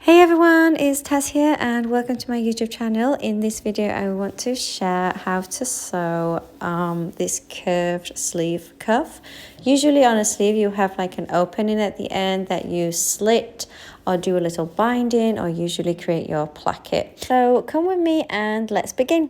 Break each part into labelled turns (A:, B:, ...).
A: Hey everyone, it's Tess here and welcome to my YouTube channel. In this video I want to share how to sew this curved sleeve cuff. Usually on a sleeve you have like an opening at the end that you slit or do a little binding or usually create your placket. So come with me and let's begin.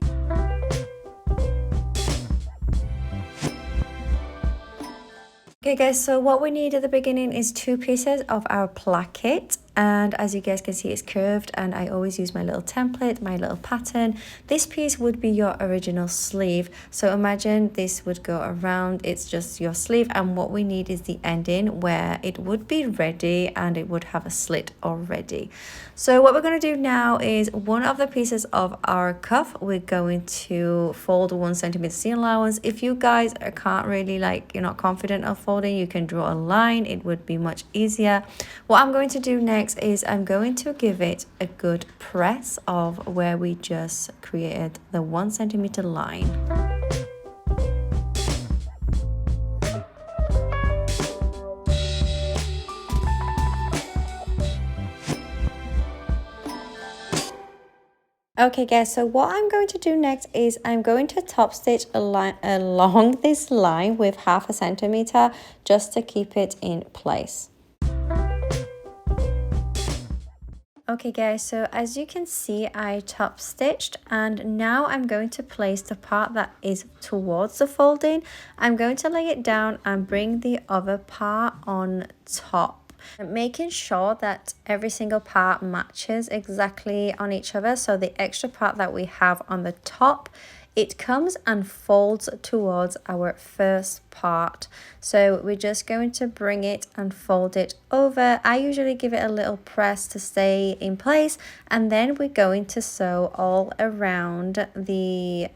A: Okay guys, so what we need at the beginning is 2 pieces of our placket, and as you guys can see it's curved and I always use my little template, my little pattern. This piece would be your original sleeve, so imagine this would go around, it's just your sleeve, and what we need is the ending where it would be ready and it would have a slit already. So what we're going to do now is one of the pieces of our cuff we're going to fold 1 centimeter seam allowance. If you guys can't really you're not confident of folding, you can draw a line, it would be much easier. What I'm going to do next is I'm going to give it a good press of where we just created the 1 centimeter line. Okay guys, so what I'm going to do next is I'm going to top stitch a line along this line with 1/2 centimeter just to keep it in place. Okay guys, so as you can see I top stitched, and now I'm going to place the part that is towards the folding. I'm going to lay it down and bring the other part on top, making sure that every single part matches exactly on each other. So the extra part that we have on the top, it comes and folds towards our first part. So we're just going to bring it and fold it over. I usually give it a little press to stay in place, and then we're going to sew all around the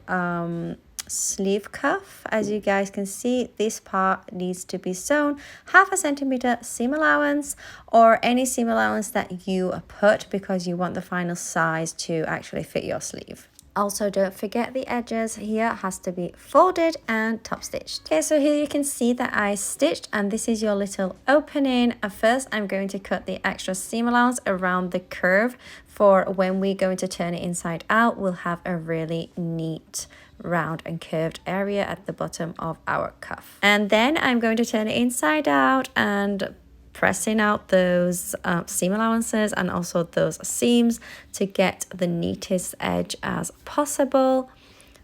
A: sleeve cuff. As you guys can see, this part needs to be sewn 1/2 centimeter seam allowance, or any seam allowance that you put because you want the final size to actually fit your sleeve. Also, don't forget the edges here has to be folded and top stitched. Okay, so here you can see that I stitched, and this is your little opening. At first I'm going to cut the extra seam allowance around the curve for when we're going to turn it inside out. We'll have a really neat round and curved area at the bottom of our cuff. And then I'm going to turn it inside out and pressing out those seam allowances and also those seams to get the neatest edge as possible.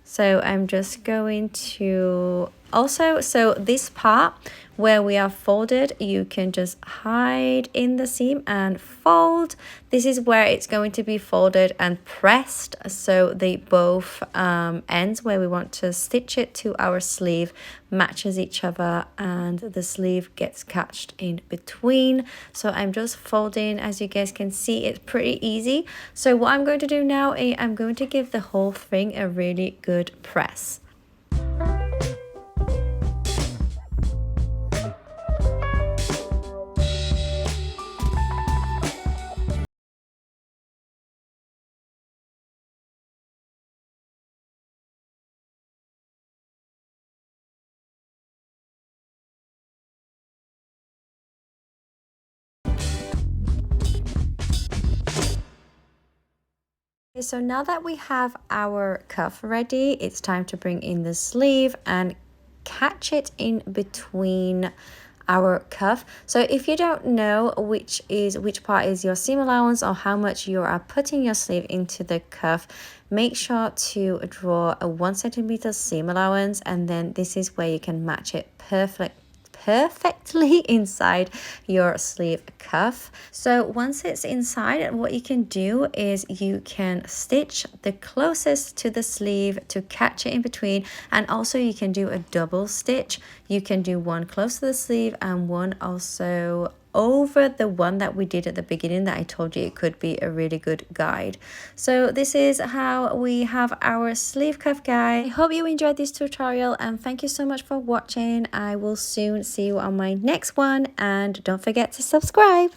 A: So I'm just going to also, so this part where we are folded, you can just hide in the seam and fold. This is where it's going to be folded and pressed, so they both ends where we want to stitch it to our sleeve matches each other and the sleeve gets catched in between. So I'm just folding. As you guys can see, it's pretty easy. So what I'm going to do now is I'm going to give the whole thing a really good press. So now that we have our cuff ready, it's time to bring in the sleeve and catch it in between our cuff. So if you don't know which part is your seam allowance or how much you are putting your sleeve into the cuff, make sure to draw a 1 centimeter seam allowance, and then this is where you can match it perfectly inside your sleeve cuff. So once it's inside, what you can do is you can stitch the closest to the sleeve to catch it in between, and also you can do a double stitch. You can do one close to the sleeve and one also over the one that we did at the beginning that I told you it could be a really good guide. So this is how we have our sleeve cuff guide. I hope you enjoyed this tutorial and thank you so much for watching. I will soon see you on my next one, and don't forget to subscribe.